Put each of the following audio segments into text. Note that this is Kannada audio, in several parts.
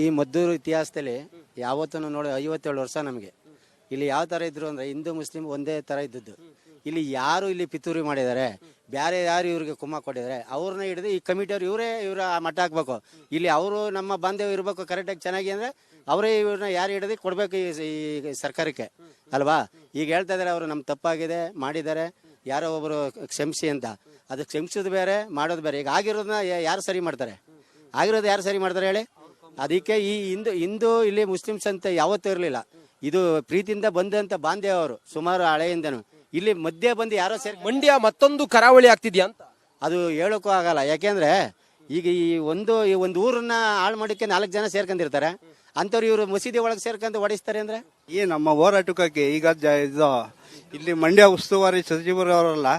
ಈ ಮದ್ದೂರು ಇತಿಹಾಸದಲ್ಲಿ ಯಾವತ್ತೂ ನೋಡಿ 57 ವರ್ಷ ನಮಗೆ ಇಲ್ಲಿ ಯಾವ ತರ ಇದ್ರು ಅಂದ್ರೆ ಹಿಂದೂ ಮುಸ್ಲಿಂ ಒಂದೇ ತರ ಇದ್ದದ್ದು. ಇಲ್ಲಿ ಯಾರು ಇಲ್ಲಿ ಪಿತೂರಿ ಮಾಡಿದ್ದಾರೆ, ಬೇರೆ ಯಾರು ಇವ್ರಿಗೆ ಕುಮ್ಮ ಕೊಟ್ಟಿದ್ದಾರೆ ಅವ್ರನ್ನ ಹಿಡಿದು ಈ ಕಮಿಟಿಯವ್ರು ಇವರ ಮಟ್ಟ ಹಾಕ್ಬೇಕು. ಇಲ್ಲಿ ಅವರು ನಮ್ಮ ಬಾಂಧವ್ಯ ಇರ್ಬೇಕು ಕರೆಕ್ಟಾಗಿ ಚೆನ್ನಾಗಿ ಅಂದ್ರೆ ಅವರೇ ಇವ್ರನ್ನ ಯಾರು ಹಿಡಿದು ಕೊಡ್ಬೇಕು ಈ ಸರ್ಕಾರಕ್ಕೆ ಅಲ್ವಾ. ಈಗ ಹೇಳ್ತಾ ಇದಾರೆ ಅವರು ನಮ್ಮ ತಪ್ಪಾಗಿದೆ ಮಾಡಿದ್ದಾರೆ, ಯಾರೋ ಒಬ್ರು ಕ್ಷಮಿಸಿ ಅಂತ. ಅದು ಕ್ಷಮಿಸೋದು ಬೇರೆ, ಮಾಡೋದು ಬೇರೆ. ಈಗ ಆಗಿರೋದನ್ನ ಯಾರು ಸರಿ ಮಾಡ್ತಾರೆ? ಆಗಿರೋದು ಯಾರು ಸರಿ ಮಾಡ್ತಾರೆ ಹೇಳಿ? ಅದಕ್ಕೆ ಈ ಹಿಂದೂ ಇಲ್ಲಿ ಮುಸ್ಲಿಮ್ಸ್ ಅಂತ ಯಾವತ್ತೂ ಇರಲಿಲ್ಲ. ಇದು ಪ್ರೀತಿಯಿಂದ ಬಂದಂತ ಬಾಂಧವ್ಯ ಅವರು ಸುಮಾರು ಹಳೆಯಿಂದನು. ಇಲ್ಲಿ ಮಧ್ಯೆ ಬಂದು ಯಾರೋ ಸೇರಿ ಮಂಡ್ಯ ಮತ್ತೊಂದು ಕರಾವಳಿ ಆಗ್ತಿದ್ಯಾ ಅಂತ ಅದು ಹೇಳೋಕ್ಕೂ ಆಗಲ್ಲ. ಯಾಕೆಂದ್ರೆ ಈಗ ಈ ಒಂದು ಊರನ್ನ ಹಾಳು ಮಾಡೋಕ್ಕೆ 4 ಜನ ಸೇರ್ಕೊಂಡಿರ್ತಾರೆ. ಅಂತವ್ರು ಇವರು ಮಸೀದಿ ಒಳಗೆ ಸೇರ್ಕೊಂಡು ಹೊಡಿಸ್ತಾರೆ ಅಂದ್ರೆ ನಮ್ಮ ಹೋರಾಟಕ್ಕೆ ಈಗ ಇದು ಇಲ್ಲಿ ಮಂಡ್ಯ ಉಸ್ತುವಾರಿ ಸಚಿವರು ಅವರಲ್ಲ,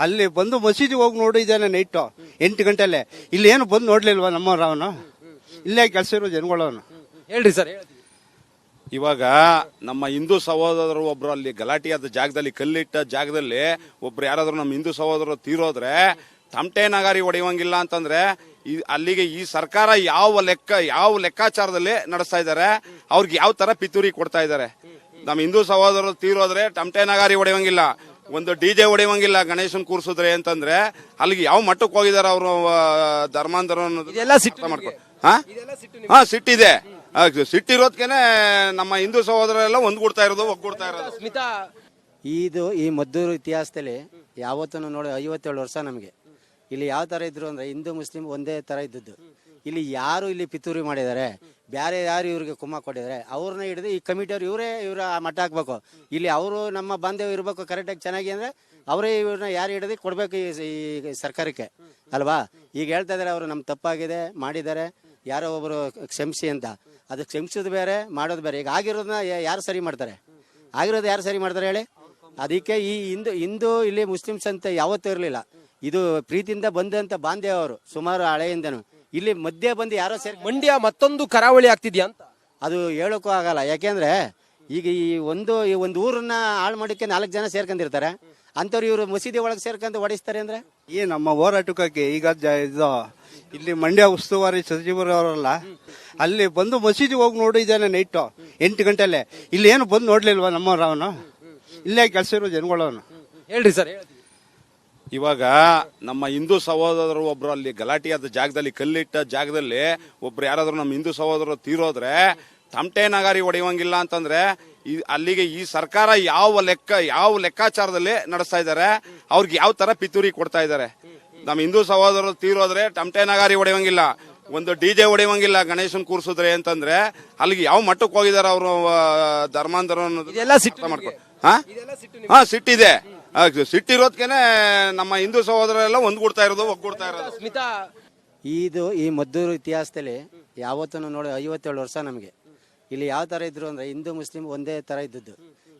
ಅಲ್ಲಿ ಬಂದು ಮಸೀದಿ ಹೋಗಿ ನೋಡಿದ್ದಾನೆ ನೈಟು 8 ಗಂಟೆಲೆ. ಇಲ್ಲಿ ಏನು ಬಂದು ನೋಡ್ಲಿಲ್ವಾ ನಮ್ಮವ್ರು? ಅವನು ಇಲ್ಲೇ ಕೆಲಸ ಇರೋ ಜನಗಳವನು. ಹೇಳ್ರಿ ಸರ್. ಇವಾಗ ನಮ್ಮ ಹಿಂದೂ ಸಹೋದರರು ಒಬ್ರು ಅಲ್ಲಿ ಗಲಾಟೆಯಾದ ಜಾಗದಲ್ಲಿ, ಕಲ್ಲಿಟ್ಟ ಜಾಗದಲ್ಲಿ ಒಬ್ರು ಯಾರಾದ್ರೂ ನಮ್ಮ ಹಿಂದೂ ಸಹೋದರರು ತೀರೋದ್ರೆ ತಮಟೆ ನಗಾರಿ ಹೊಡೆಯುವಂಗಿಲ್ಲ ಅಂತಂದ್ರೆ ಅಲ್ಲಿಗೆ ಈ ಸರ್ಕಾರ ಯಾವ ಲೆಕ್ಕಾಚಾರದಲ್ಲಿ ನಡೆಸ್ತಾ ಇದ್ದಾರೆ, ಅವ್ರಿಗೆ ಯಾವ ತರ ಪಿತೂರಿ ಕೊಡ್ತಾ ಇದ್ದಾರೆ. ನಮ್ಮ ಹಿಂದೂ ಸಹೋದರರು ತೀರೋದ್ರೆ ತಮಟೆ ನಗಾರಿ ಹೊಡೆಯುವಂಗಿಲ್ಲ, ಒಂದು DJ ಹೊಡೆಯುವಂಗಿಲ್ಲ ಗಣೇಶನ್ ಕೂರ್ಸಿದ್ರೆ ಅಂತಂದ್ರೆ ಅಲ್ಲಿಗೆ ಯಾವ ಮಟ್ಟಕ್ಕೆ ಹೋಗಿದಾರೆ ಅವರು ಧರ್ಮಾಂಧರ ಮಾಡ್ಕೊಂಡು. ಸಿಟ್ಟಿದೆ. ಸಿಟ್ಟಿರೋದ್ಕೇನೆ ನಮ್ಮ ಹಿಂದೂ ಸಹೋದರೆಲ್ಲ ಒಗ್ಗೂಡ್ತಾ ಇರೋದು. ಈ ಮದ್ದೂರು ಇತಿಹಾಸದಲ್ಲಿ ಯಾವತ್ತೂ ನೋಡಿ 57 ವರ್ಷ ನಮಗೆ ಇಲ್ಲಿ ಯಾವ ತರ ಇದ್ರು ಅಂದ್ರೆ ಹಿಂದೂ ಮುಸ್ಲಿಂ ಒಂದೇ ತರ ಇದ್ದದ್ದು. ಇಲ್ಲಿ ಯಾರು ಇಲ್ಲಿ ಪಿತೂರಿ ಮಾಡಿದ್ದಾರೆ, ಬೇರೆ ಯಾರು ಇವ್ರಿಗೆ ಕುಮ್ಮ ಕೊಟ್ಟಿದ್ದಾರೆ ಅವ್ರನ್ನ ಹಿಡಿದು ಈ ಕಮಿಟಿಯವ್ರು ಇವರ ಮಟ್ಟ ಹಾಕ್ಬೇಕು. ಇಲ್ಲಿ ಅವರು ನಮ್ಮ ಬಾಂಧವ್ಯ ಇರ್ಬೇಕು ಕರೆಕ್ಟಾಗಿ ಚೆನ್ನಾಗಿ ಅಂದ್ರೆ ಅವರೇ ಇವ್ರನ್ನ ಯಾರು ಹಿಡಿದು ಕೊಡ್ಬೇಕು ಈ ಸರ್ಕಾರಕ್ಕೆ ಅಲ್ವಾ. ಈಗ ಹೇಳ್ತಾ ಇದಾರೆ ಅವರು ನಮ್ಮ ತಪ್ಪಾಗಿದೆ ಮಾಡಿದ್ದಾರೆ, ಯಾರೋ ಒಬ್ರು ಕ್ಷಮಿಸಿ ಅಂತ. ಅದು ಕ್ಷಮಿಸೋದು ಬೇರೆ, ಮಾಡೋದು ಬೇರೆ. ಈಗ ಆಗಿರೋದನ್ನ ಯಾರು ಸರಿ ಮಾಡ್ತಾರೆ? ಆಗಿರೋದು ಯಾರು ಸರಿ ಮಾಡ್ತಾರೆ ಹೇಳಿ? ಅದಕ್ಕೆ ಈ ಹಿಂದೂ ಇಲ್ಲಿ ಮುಸ್ಲಿಮ್ಸ್ ಅಂತ ಯಾವತ್ತೂ ಇರಲಿಲ್ಲ. ಇದು ಪ್ರೀತಿಯಿಂದ ಬಂದಂತ ಬಾಂಧವ್ಯ ಅವರು ಸುಮಾರು ಹಳೆಯಿಂದನು. ಇಲ್ಲಿ ಮಧ್ಯೆ ಬಂದು ಯಾರೋ ಸೇರಿ ಮಂಡ್ಯ ಮತ್ತೊಂದು ಕರಾವಳಿ ಆಗ್ತಿದ್ಯಾ ಅಂತ ಅದು ಹೇಳೋಕ್ಕೂ ಆಗಲ್ಲ. ಯಾಕೆಂದ್ರೆ ಈಗ ಈ ಒಂದು ಊರನ್ನ ಹಾಳು ಮಾಡೋಕ್ಕೆ 4 ಜನ ಸೇರ್ಕೊಂಡಿರ್ತಾರೆ. ಅಂತವ್ರು ಇವರು ಮಸೀದಿ ಒಳಗೆ ಸೇರ್ಕೊಂಡು ಹೊಡಿಸ್ತಾರೆ ಅಂದ್ರೆ ನಮ್ಮ ಹೋರಾಟಕ್ಕೆ ಈಗ ಇದು ಇಲ್ಲಿ ಮಂಡ್ಯ ಉಸ್ತುವಾರಿ ಸಚಿವರು ಅವರಲ್ಲ, ಅಲ್ಲಿ ಬಂದು ಮಸೀದಿ ಹೋಗಿ ನೋಡಿದ್ದಾನೆ ನೈಟು 8 ಗಂಟೆಲೆ. ಇಲ್ಲಿ ಏನು ಬಂದು ನೋಡ್ಲಿಲ್ವಾ ನಮ್ಮವ್ರು? ಅವನು ಇಲ್ಲೇ ಕೆಲಸ ಇರೋ ಜನಗಳವನು. ಹೇಳ್ರಿ ಸರ್. ಇವಾಗ ನಮ್ಮ ಹಿಂದೂ ಸಹೋದರರು ಒಬ್ರು ಅಲ್ಲಿ ಗಲಾಟೆಯಾದ ಜಾಗದಲ್ಲಿ, ಕಲ್ಲಿಟ್ಟ ಜಾಗದಲ್ಲಿ ಒಬ್ರು ಯಾರಾದ್ರೂ ನಮ್ಮ ಹಿಂದೂ ಸಹೋದರರು ತೀರೋದ್ರೆ ತಮಟೆ ನಗಾರಿ ಹೊಡೆಯುವಂಗಿಲ್ಲ ಅಂತಂದ್ರೆ ಅಲ್ಲಿಗೆ ಈ ಸರ್ಕಾರ ಯಾವ ಲೆಕ್ಕಾಚಾರದಲ್ಲಿ ನಡೆಸ್ತಾ ಇದ್ದಾರೆ, ಅವ್ರಿಗೆ ಯಾವ ತರ ಪಿತೂರಿ ಕೊಡ್ತಾ ಇದ್ದಾರೆ. ನಮ್ಮ ಹಿಂದೂ ಸಹೋದರರು ತೀರೋದ್ರೆ ತಮಟೆ ನಗಾರಿ ಹೊಡೆಯುವಂಗಿಲ್ಲ, ಒಂದು DJ ಹೊಡೆಯುವಂಗಿಲ್ಲ ಗಣೇಶನ್ ಕೂರ್ಸಿದ್ರೆ ಅಂತಂದ್ರೆ ಅಲ್ಲಿಗೆ ಯಾವ ಮಟ್ಟಕ್ಕೆ ಹೋಗಿದಾರೆ ಅವರು ಧರ್ಮಾಂಧರ ಮಾಡ್ಕೊಂಡು. ಸಿಟ್ಟಿದೆ. ಸಿಟ್ಟಿರೋದ್ಕೇನೆ ನಮ್ಮ ಹಿಂದೂ ಸಹೋದರೆಲ್ಲ ಒಗ್ಗೂಡ್ತಾ ಇರೋದು. ಈ ಮದ್ದೂರು ಇತಿಹಾಸದಲ್ಲಿ ಯಾವತ್ತೂ ನೋಡಿ 57 ವರ್ಷ ನಮಗೆ ಇಲ್ಲಿ ಯಾವ ತರ ಇದ್ರು ಅಂದ್ರೆ ಹಿಂದೂ ಮುಸ್ಲಿಂ ಒಂದೇ ತರ ಇದ್ದದ್ದು.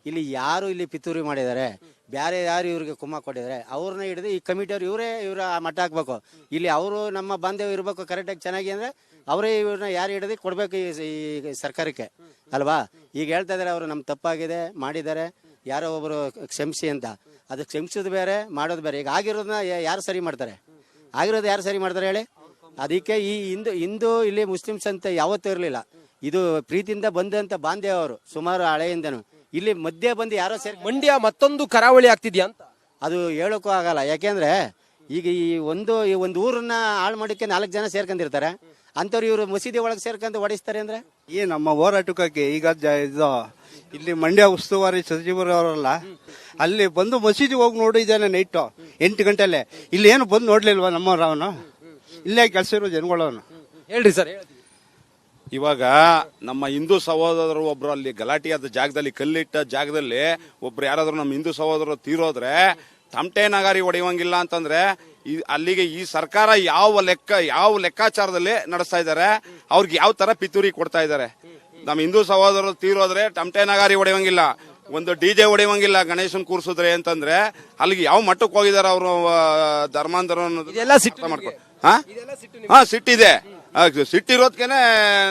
ಇಲ್ಲಿ ಯಾರು ಇಲ್ಲಿ ಪಿತೂರಿ ಮಾಡಿದ್ದಾರೆ, ಬೇರೆ ಯಾರು ಇವ್ರಿಗೆ ಕುಮ್ಮ ಕೊಟ್ಟಿದ್ದಾರೆ ಅವ್ರನ್ನ ಹಿಡಿದು ಈ ಕಮಿಟಿಯವ್ರು ಇವರ ಮಟ್ಟ ಹಾಕ್ಬೇಕು. ಇಲ್ಲಿ ಅವರು ನಮ್ಮ ಬಾಂಧವ್ಯ ಇರ್ಬೇಕು ಕರೆಕ್ಟಾಗಿ ಚೆನ್ನಾಗಿ ಅಂದ್ರೆ ಅವರೇ ಇವ್ರನ್ನ ಯಾರು ಹಿಡಿದು ಕೊಡ್ಬೇಕು ಈ ಸರ್ಕಾರಕ್ಕೆ ಅಲ್ವಾ. ಈಗ ಹೇಳ್ತಾ ಇದಾರೆ ಅವರು ನಮ್ಮ ತಪ್ಪಾಗಿದೆ ಮಾಡಿದ್ದಾರೆ, ಯಾರೋ ಒಬ್ರು ಕ್ಷಮಿಸಿ ಅಂತ. ಅದು ಕ್ಷಮಿಸೋದು ಬೇರೆ, ಮಾಡೋದು ಬೇರೆ. ಈಗ ಆಗಿರೋದನ್ನ ಯಾರು ಸರಿ ಮಾಡ್ತಾರೆ? ಆಗಿರೋದು ಯಾರು ಸರಿ ಮಾಡ್ತಾರೆ ಹೇಳಿ? ಅದಕ್ಕೆ ಈ ಹಿಂದೂ ಇಲ್ಲಿ ಮುಸ್ಲಿಮ್ಸ್ ಅಂತ ಯಾವತ್ತೂ ಇರಲಿಲ್ಲ. ಇದು ಪ್ರೀತಿಯಿಂದ ಬಂದಂತ ಬಾಂಧವ್ಯ ಅವರು ಸುಮಾರು ಹಳೆಯಿಂದನು. ಇಲ್ಲಿ ಮಧ್ಯೆ ಬಂದು ಯಾರೋ ಸೇರಿ ಮಂಡ್ಯ ಮತ್ತೊಂದು ಕರಾವಳಿ ಆಗ್ತಿದ್ಯಾ ಅಂತ ಅದು ಹೇಳೋಕ್ಕೂ ಆಗಲ್ಲ. ಯಾಕೆಂದ್ರೆ ಈಗ ಈ ಒಂದು ಊರನ್ನ ಹಾಳು ಮಾಡೋಕ್ಕೆ 4 ಜನ ಸೇರ್ಕೊಂಡಿರ್ತಾರೆ. ಅಂತವ್ರು ಇವರು ಮಸೀದಿ ಒಳಗೆ ಸೇರ್ಕೊಂಡು ಹೊಡಿಸ್ತಾರೆ ಅಂದ್ರೆ ನಮ್ಮ ಹೋರಾಟಕ್ಕೆ ಈಗ ಇದು ಇಲ್ಲಿ ಮಂಡ್ಯ ಉಸ್ತುವಾರಿ ಸಚಿವರು ಅವರಲ್ಲ, ಅಲ್ಲಿ ಬಂದು ಮಸೀದಿ ಹೋಗಿ ನೋಡಿದ್ದಾನೆ ನೈಟು 8 ಗಂಟೆಲೆ. ಇಲ್ಲಿ ಏನು ಬಂದು ನೋಡ್ಲಿಲ್ವಾ ನಮ್ಮವ್ರು? ಅವನು ಇಲ್ಲೇ ಕೆಲಸ ಇರೋ ಜನಗಳವನು. ಹೇಳ್ರಿ ಸರ್. ಇವಾಗ ನಮ್ಮ ಹಿಂದೂ ಸಹೋದರರು ಒಬ್ರು ಅಲ್ಲಿ ಗಲಾಟೆಯಾದ ಜಾಗದಲ್ಲಿ, ಕಲ್ಲಿಟ್ಟ ಜಾಗದಲ್ಲಿ ಒಬ್ರು ಯಾರಾದ್ರೂ ನಮ್ಮ ಹಿಂದೂ ಸಹೋದರರು ತೀರೋದ್ರೆ ತಮಟೆ ನಗಾರಿ ಹೊಡೆಯುವಂಗಿಲ್ಲ ಅಂತಂದ್ರೆ ಅಲ್ಲಿಗೆ ಈ ಸರ್ಕಾರ ಯಾವ ಲೆಕ್ಕಾಚಾರದಲ್ಲಿ ನಡೆಸ್ತಾ ಇದ್ದಾರೆ, ಅವ್ರಿಗೆ ಯಾವ ತರ ಪಿತೂರಿ ಕೊಡ್ತಾ ಇದ್ದಾರೆ. ನಮ್ಮ ಹಿಂದೂ ಸಹೋದರರು ತೀರೋದ್ರೆ ತಮಟೆ ನಗಾರಿ ಹೊಡೆಯುವಂಗಿಲ್ಲ, ಒಂದು DJ ಹೊಡೆಯುವಂಗಿಲ್ಲ ಗಣೇಶನ್ ಕೂರ್ಸಿದ್ರೆ ಅಂತಂದ್ರೆ ಅಲ್ಲಿಗೆ ಯಾವ ಮಟ್ಟಕ್ಕೆ ಹೋಗಿದಾರೆ ಅವರು ಧರ್ಮಾಂಧರ ಮಾಡ್ಕೊಂಡು. ಸಿಟ್ಟಿದೆ. ಸಿಟ್ಟಿರೋದ್ಕೇನೆ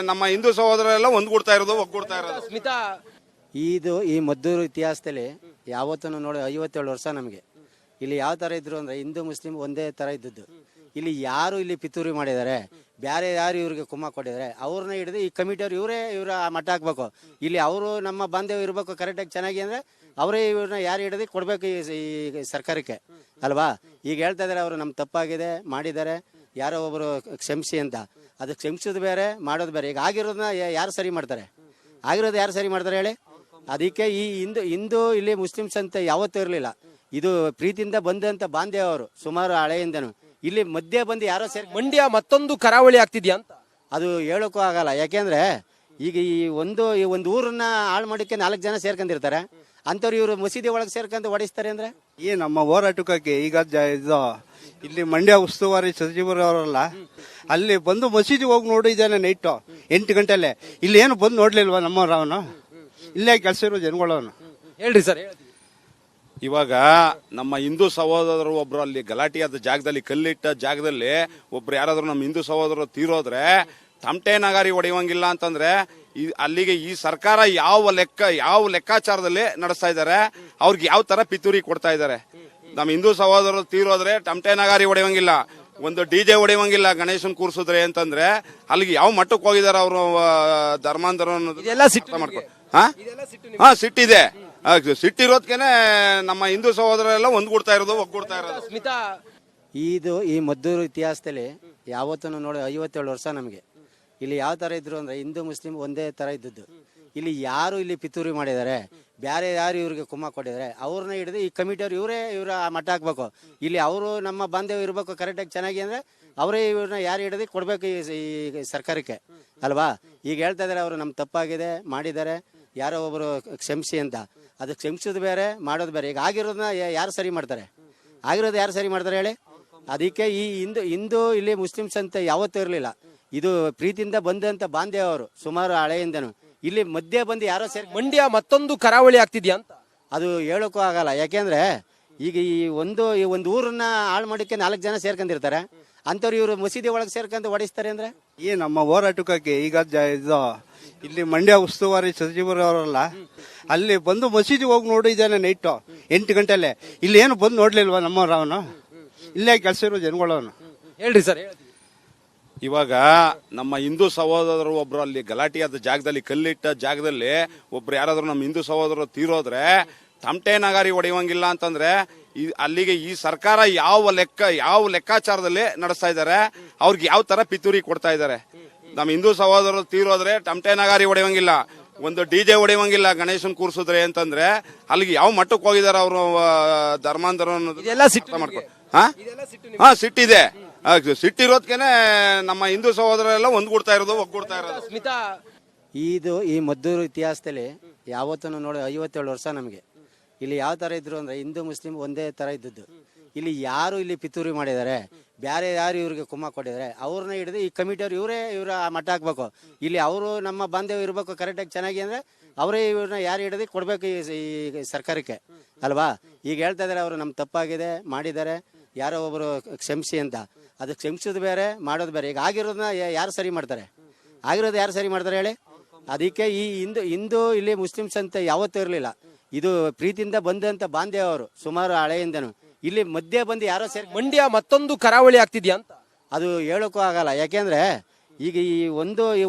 ನಮ್ಮ ಹಿಂದೂ ಸಹೋದರೆಲ್ಲ ಒಗ್ಗೂಡ್ತಾ ಇರೋದು. ಈ ಮದ್ದೂರು ಇತಿಹಾಸದಲ್ಲಿ ಯಾವತ್ತೂ ನೋಡಿ 57 ವರ್ಷ ನಮಗೆ ಇಲ್ಲಿ ಯಾವ ತರ ಇದ್ರು ಅಂದ್ರೆ ಹಿಂದೂ ಮುಸ್ಲಿಂ ಒಂದೇ ತರ ಇದ್ದದ್ದು. ಇಲ್ಲಿ ಯಾರು ಇಲ್ಲಿ ಪಿತೂರಿ ಮಾಡಿದ್ದಾರೆ, ಬೇರೆ ಯಾರು ಇವ್ರಿಗೆ ಕುಮ್ಮ ಕೊಟ್ಟಿದ್ದಾರೆ ಅವ್ರನ್ನ ಹಿಡಿದು ಈ ಕಮಿಟಿಯವ್ರು ಇವರ ಮಟ್ಟ ಹಾಕ್ಬೇಕು. ಇಲ್ಲಿ ಅವರು ನಮ್ಮ ಬಾಂಧವ್ಯ ಇರಬೇಕು ಕರೆಕ್ಟಾಗಿ ಚೆನ್ನಾಗಿ ಅಂದರೆ ಅವರೇ ಇವ್ರನ್ನ ಯಾರು ಹಿಡಿದು ಕೊಡಬೇಕು ಈ ಸರ್ಕಾರಕ್ಕೆ ಅಲ್ವಾ. ಈಗ ಹೇಳ್ತಾ ಇದ್ದಾರೆ ಅವರು ನಮ್ಮ ತಪ್ಪಾಗಿದೆ ಮಾಡಿದ್ದಾರೆ ಯಾರೋ ಒಬ್ಬರು ಕ್ಷಮಿಸಿ ಅಂತ. ಅದು ಕ್ಷಮಿಸೋದು ಬೇರೆ ಮಾಡೋದು ಬೇರೆ. ಈಗ ಆಗಿರೋದನ್ನ ಯಾರು ಸರಿ ಮಾಡ್ತಾರೆ? ಆಗಿರೋದು ಯಾರು ಸರಿ ಮಾಡ್ತಾರೆ ಹೇಳಿ? ಅದಕ್ಕೆ ಈ ಹಿಂದೂ ಇಲ್ಲಿ ಮುಸ್ಲಿಮ್ಸ್ ಅಂತ ಯಾವತ್ತೂ ಇರಲಿಲ್ಲ. ಇದು ಪ್ರೀತಿಯಿಂದ ಬಂದಂತ ಬಾಂಧವ್ಯ ಅವರು ಸುಮಾರು ಹಳೆಯಿಂದನು. ಇಲ್ಲಿ ಮಧ್ಯೆ ಬಂದು ಯಾರೋ ಸೇರಿ ಮಂಡ್ಯ ಮತ್ತೊಂದು ಕರಾವಳಿ ಆಗ್ತಿದ್ಯಾ ಅಂತ. ಅದು ಹೇಳೋಕ್ಕೂ ಆಗಲ್ಲ. ಯಾಕೆಂದ್ರೆ ಈಗ ಈ ಒಂದು ಊರನ್ನ ಹಾಳು ಮಾಡೋಕ್ಕೆ 4 ಜನ ಸೇರ್ಕೊಂಡಿರ್ತಾರೆ. ಅಂಥವ್ರು ಇವರು ಮಸೀದಿ ಒಳಗೆ ಸೇರ್ಕೊಂಡು ಹೊಡಿಸ್ತಾರೆ ಅಂದ್ರೆ ನಮ್ಮ ಹೋರಾಟಕ್ಕೆ ಈಗ ಇದು ಇಲ್ಲಿ ಮಂಡ್ಯ ಉಸ್ತುವಾರಿ ಸಚಿವರು ಅವರಲ್ಲ, ಅಲ್ಲಿ ಬಂದು ಮಸೀದಿ ಹೋಗಿ ನೋಡಿದ್ದಾನೆ ನೈಟು 8 ಗಂಟೆಲೆ. ಇಲ್ಲಿ ಏನು ಬಂದು ನೋಡ್ಲಿಲ್ವಾ ನಮ್ಮವ್ರು? ಅವನು ಇಲ್ಲೇ ಕೆಲಸ ಇರೋ ಜನಗಳವನು. ಹೇಳ್ರಿ ಸರ್. ಇವಾಗ ನಮ್ಮ ಹಿಂದೂ ಸಹೋದರರು ಒಬ್ರು ಅಲ್ಲಿ ಗಲಾಟೆಯಾದ ಜಾಗದಲ್ಲಿ ಕಲ್ಲಿಟ್ಟ ಜಾಗದಲ್ಲಿ ಒಬ್ರು ಯಾರಾದ್ರೂ ನಮ್ಮ ಹಿಂದೂ ಸಹೋದರರು ತೀರೋದ್ರೆ ತಮಟೆ ನಗಾರಿ ಹೊಡೆಯುವಂಗಿಲ್ಲ ಅಂತಂದ್ರೆ ಅಲ್ಲಿಗೆ ಈ ಸರ್ಕಾರ ಯಾವ ಲೆಕ್ಕಾಚಾರದಲ್ಲಿ ನಡೆಸ್ತಾ ಇದ್ದಾರೆ, ಅವ್ರಿಗೆ ಯಾವ ತರ ಪಿತೂರಿ ಕೊಡ್ತಾ ಇದ್ದಾರೆ. ನಮ್ಮ ಹಿಂದೂ ಸಹೋದರರು ತೀರೋದ್ರೆ ತಮಟೆ ನಗಾರಿ ಹೊಡೆಯುವಂಗಿಲ್ಲ, ಒಂದು DJ ಹೊಡೆಯುವಂಗಿಲ್ಲ ಗಣೇಶನ್ ಕೂರ್ಸಿದ್ರೆ ಅಂತಂದ್ರೆ ಅಲ್ಲಿಗೆ ಯಾವ ಮಟ್ಟಕ್ಕೆ ಹೋಗಿದಾರೆ ಅವರು ಧರ್ಮಾಂತರ ಮಾಡ್ಕೊಂಡು. ಹಾ ಸಿಟ್ಟಿದೆ. ಸಿಟ್ಟಿರೋದ್ಕೇನೆ ನಮ್ಮ ಹಿಂದೂ ಸಹೋದರೆಲ್ಲ ಒಗ್ಗೂಡ್ತಾ ಇರೋದು. ಸ್ಮಿತಾ, ಈ ಮದ್ದೂರು ಇತಿಹಾಸದಲ್ಲಿ ಯಾವತ್ತೂ ನೋಡಿ 57 ವರ್ಷ ನಮಗೆ ಇಲ್ಲಿ ಯಾವ ತರ ಇದ್ರು ಅಂದ್ರೆ ಹಿಂದೂ ಮುಸ್ಲಿಂ ಒಂದೇ ತರ ಇದ್ದದ್ದು. ಇಲ್ಲಿ ಯಾರು ಇಲ್ಲಿ ಪಿತೂರಿ ಮಾಡಿದ್ದಾರೆ, ಬೇರೆ ಯಾರು ಇವ್ರಿಗೆ ಕುಮ್ಮ ಕೊಟ್ಟಿದ್ದಾರೆ ಅವ್ರನ್ನ ಹಿಡಿದು ಈ ಕಮಿಟಿಯವ್ರು ಇವರ ಮಟ್ಟ ಹಾಕ್ಬೇಕು. ಇಲ್ಲಿ ಅವರು ನಮ್ಮ ಬಾಂಧವ್ಯ ಇರಬೇಕು ಕರೆಕ್ಟಾಗಿ ಚೆನ್ನಾಗಿ ಅಂದರೆ ಅವರೇ ಇವ್ರನ್ನ ಯಾರು ಹಿಡಿದು ಕೊಡಬೇಕು ಈ ಸರ್ಕಾರಕ್ಕೆ ಅಲ್ವಾ. ಈಗ ಹೇಳ್ತಾ ಇದ್ದಾರೆ ಅವರು ನಮ್ಮ ತಪ್ಪಾಗಿದೆ ಮಾಡಿದ್ದಾರೆ ಯಾರೋ ಒಬ್ಬರು ಕ್ಷಮಿಸಿ ಅಂತ. ಅದು ಕ್ಷಮಿಸೋದು ಬೇರೆ ಮಾಡೋದು ಬೇರೆ. ಈಗ ಆಗಿರೋದನ್ನ ಯಾರು ಸರಿ ಮಾಡ್ತಾರೆ? ಆಗಿರೋದು ಯಾರು ಸರಿ ಮಾಡ್ತಾರೆ ಹೇಳಿ? ಅದಕ್ಕೆ ಈ ಹಿಂದೂ ಇಲ್ಲಿ ಮುಸ್ಲಿಮ್ಸ್ ಅಂತ ಯಾವತ್ತೂ ಇರಲಿಲ್ಲ. ಇದು ಪ್ರೀತಿಯಿಂದ ಬಂದಂತ ಬಾಂಧವ್ಯ ಅವರು ಸುಮಾರು ಹಳೆಯಿಂದನು. ಇಲ್ಲಿ ಮಧ್ಯೆ ಬಂದು ಯಾರೋ ಸೇರಿ ಮಂಡ್ಯ ಮತ್ತೊಂದು ಕರಾವಳಿ ಆಗ್ತಿದ್ಯಾ ಅಂತ. ಅದು ಹೇಳೋಕ್ಕೂ ಆಗಲ್ಲ. ಯಾಕೆಂದ್ರೆ ಈಗ ಈ ಒಂದು ಊರನ್ನ ಹಾಳು ಮಾಡೋಕ್ಕೆ 4 ಜನ ಸೇರ್ಕೊಂಡಿರ್ತಾರೆ. ಅಂಥವ್ರು ಇವರು ಮಸೀದಿ ಒಳಗೆ ಸೇರ್ಕೊಂಡು ಹೊಡಿಸ್ತಾರೆ ಅಂದ್ರೆ ನಮ್ಮ ಹೋರಾಟಕ್ಕೆ ಈಗ ಇದು ಇಲ್ಲಿ ಮಂಡ್ಯ ಉಸ್ತುವಾರಿ ಸಚಿವರು ಅವರಲ್ಲ, ಅಲ್ಲಿ ಬಂದು ಮಸೀದಿ ಹೋಗಿ ನೋಡಿದ್ದಾನೆ ನೈಟು 8 ಗಂಟೆಲೆ. ಇಲ್ಲಿ ಏನು ಬಂದು ನೋಡ್ಲಿಲ್ವಾ ನಮ್ಮವ್ರು? ಅವನು ಇಲ್ಲೇ ಕೆಲಸ ಇರೋ ಜನಗಳವನು. ಹೇಳ್ರಿ ಸರ್. ಇವಾಗ ನಮ್ಮ ಹಿಂದೂ ಸಹೋದರರು ಒಬ್ರು ಅಲ್ಲಿ ಗಲಾಟೆಯಾದ ಜಾಗದಲ್ಲಿ ಕಲ್ಲಿಟ್ಟ ಜಾಗದಲ್ಲಿ ಒಬ್ರು ಯಾರಾದ್ರೂ ನಮ್ಮ ಹಿಂದೂ ಸಹೋದರರು ತೀರೋದ್ರೆ ತಮಟೆ ನಗಾರಿ ಹೊಡೆಯುವಂಗಿಲ್ಲ ಅಂತಂದ್ರೆ ಅಲ್ಲಿಗೆ ಈ ಸರ್ಕಾರ ಯಾವ ಲೆಕ್ಕಾಚಾರದಲ್ಲಿ ನಡೆಸ್ತಾ ಇದ್ದಾರೆ, ಅವ್ರಿಗೆ ಯಾವ ತರ ಪಿತೂರಿ ಕೊಡ್ತಾ ಇದ್ದಾರೆ. ನಮ್ಮ ಹಿಂದೂ ಸಹೋದರರು ತೀರೋದ್ರೆ ತಮಟೆ ನಗಾರಿ ಹೊಡೆಯುವಂಗಿಲ್ಲ, ಒಂದು DJ ಹೊಡೆಯುವಂಗಿಲ್ಲ ಗಣೇಶನ್ ಕೂರ್ಸಿದ್ರೆ ಅಂತಂದ್ರೆ ಅಲ್ಲಿಗೆ ಯಾವ ಮಟ್ಟಕ್ಕೆ ಹೋಗಿದಾರೆ ಅವರು ಧರ್ಮಾಂತರ ಮಾಡ್ಕೊಂಡು. ಹಾ ಸಿಟ್ಟಿದೆ. ಸಿಟ್ಟಿರೋದ್ಕೇನೆ ನಮ್ಮ ಹಿಂದೂ ಸಹೋದರೆಲ್ಲ ಒಗ್ಗೂಡ್ತಾ ಇರೋದು. ಸ್ಮಿತಾ, ಈ ಮದ್ದೂರು ಇತಿಹಾಸದಲ್ಲಿ ಯಾವತ್ತೂ ನೋಡಿ 57 ವರ್ಷ ನಮಗೆ ಇಲ್ಲಿ ಯಾವ ತರ ಇದ್ರು ಅಂದ್ರೆ ಹಿಂದೂ ಮುಸ್ಲಿಂ ಒಂದೇ ತರ ಇದ್ದದ್ದು. ಇಲ್ಲಿ ಯಾರು ಇಲ್ಲಿ ಪಿತೂರಿ ಮಾಡಿದ್ದಾರೆ, ಬೇರೆ ಯಾರು ಇವ್ರಿಗೆ ಕುಮ್ಮ ಕೊಟ್ಟಿದ್ದಾರೆ ಅವ್ರನ್ನ ಹಿಡಿದು ಈ ಕಮಿಟಿಯವ್ರು ಇವರ ಮಟ್ಟ ಹಾಕ್ಬೇಕು. ಇಲ್ಲಿ ಅವರು ನಮ್ಮ ಬಾಂಧವ್ಯ ಇರಬೇಕು ಕರೆಕ್ಟಾಗಿ ಚೆನ್ನಾಗಿ ಅಂದರೆ ಅವರೇ ಇವ್ರನ್ನ ಯಾರು ಹಿಡಿದು ಕೊಡಬೇಕು ಈ ಸರ್ಕಾರಕ್ಕೆ ಅಲ್ವಾ. ಈಗ ಹೇಳ್ತಾ ಇದ್ದಾರೆ ಅವರು ನಮ್ಮ ತಪ್ಪಾಗಿದೆ ಮಾಡಿದ್ದಾರೆ ಯಾರೋ ಒಬ್ಬರು ಕ್ಷಮಿಸಿ ಅಂತ. ಅದು ಕ್ಷಮಿಸೋದು ಬೇರೆ ಮಾಡೋದು ಬೇರೆ. ಈಗ ಆಗಿರೋದನ್ನ ಯಾರು ಸರಿ ಮಾಡ್ತಾರೆ? ಆಗಿರೋದು ಯಾರು ಸರಿ ಮಾಡ್ತಾರೆ ಹೇಳಿ? ಅದಕ್ಕೆ ಈ ಹಿಂದೂ ಇಲ್ಲಿ ಮುಸ್ಲಿಮ್ಸ್ ಅಂತ ಯಾವತ್ತೂ ಇರಲಿಲ್ಲ. ಇದು ಪ್ರೀತಿಯಿಂದ ಬಂದಂತ ಬಾಂಧವ್ಯ ಅವರು ಸುಮಾರು ಹಳೆಯಿಂದನು. ಇಲ್ಲಿ ಮಧ್ಯೆ ಬಂದು ಯಾರೋ ಸೇರಿ ಮಂಡ್ಯ ಮತ್ತೊಂದು ಕರಾವಳಿ ಆಗ್ತಿದ್ಯಾ ಅಂತ. ಅದು ಹೇಳೋಕ್ಕೂ ಆಗಲ್ಲ. ಯಾಕೆಂದ್ರೆ ಈಗ ಈ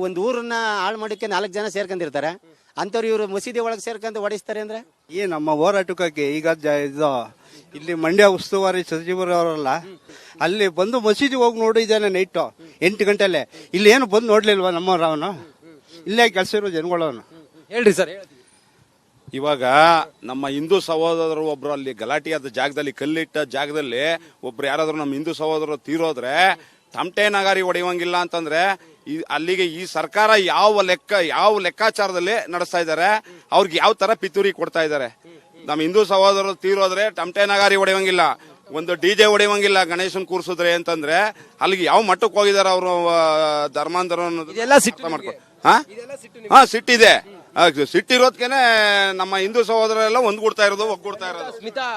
ಒಂದು ಊರನ್ನ ಹಾಳು ಮಾಡೋಕ್ಕೆ 4 ಜನ ಸೇರ್ಕೊಂಡಿರ್ತಾರೆ. ಅಂಥವ್ರು ಇವರು ಮಸೀದಿ ಒಳಗೆ ಸೇರ್ಕೊಂಡು ಹೊಡಿಸ್ತಾರೆ ಅಂದ್ರೆ ನಮ್ಮ ಹೋರಾಟಕ್ಕೆ ಈಗ ಇದು ಇಲ್ಲಿ ಮಂಡ್ಯ ಉಸ್ತುವಾರಿ ಸಚಿವರು ಅವರಲ್ಲ, ಅಲ್ಲಿ ಬಂದು ಮಸೀದಿ ಹೋಗಿ ನೋಡಿದ್ದಾನೆ ನೈಟು 8 ಗಂಟೆಲೆ. ಇಲ್ಲಿ ಏನು ಬಂದು ನೋಡ್ಲಿಲ್ವಾ ನಮ್ಮವ್ರು? ಅವನು ಇಲ್ಲೇ ಕೆಲಸ ಇರೋ ಜನಗಳವನು. ಹೇಳ್ರಿ ಸರ್. ಇವಾಗ ನಮ್ಮ ಹಿಂದೂ ಸಹೋದರರು ಒಬ್ರು ಅಲ್ಲಿ ಗಲಾಟೆಯಾದ ಜಾಗದಲ್ಲಿ ಕಲ್ಲಿಟ್ಟ ಜಾಗದಲ್ಲಿ ಒಬ್ರು ಯಾರಾದ್ರೂ ನಮ್ಮ ಹಿಂದೂ ಸಹೋದರರು ತೀರೋದ್ರೆ ತಮಟೆ ನಗಾರಿ ಹೊಡೆಯುವಂಗಿಲ್ಲ ಅಂತಂದ್ರೆ ಅಲ್ಲಿಗೆ ಈ ಸರ್ಕಾರ ಯಾವ ಲೆಕ್ಕಾಚಾರದಲ್ಲಿ ನಡೆಸ್ತಾ ಇದ್ದಾರೆ, ಅವ್ರಿಗೆ ಯಾವ ತರ ಪಿತೂರಿ ಕೊಡ್ತಾ ಇದ್ದಾರೆ. ನಮ್ಮ ಹಿಂದೂ ಸಹೋದರರು ತೀರೋದ್ರೆ ತಮಟೆ ನಗಾರಿ ಹೊಡೆಯುವಂಗಿಲ್ಲ, ಒಂದು DJ ಹೊಡೆಯುವಂಗಿಲ್ಲ ಗಣೇಶನ್ ಕೂರ್ಸಿದ್ರೆ ಅಂತಂದ್ರೆ ಅಲ್ಲಿಗೆ ಯಾವ ಮಟ್ಟಕ್ಕೆ ಹೋಗಿದಾರೆ ಅವರು ಧರ್ಮಾಂತರ ಮಾಡ್ಕೊಂಡು. ಹಾ ಸಿಟ್ಟಿದೆ. ಸಿಟ್ಟಿರೋದ್ಕೇನೆ ನಮ್ಮ ಹಿಂದೂ ಸಹೋದರೆಲ್ಲ ಒಗ್ಗೂಡ್ತಾ ಇರೋದು. ಸ್ಮಿತಾ.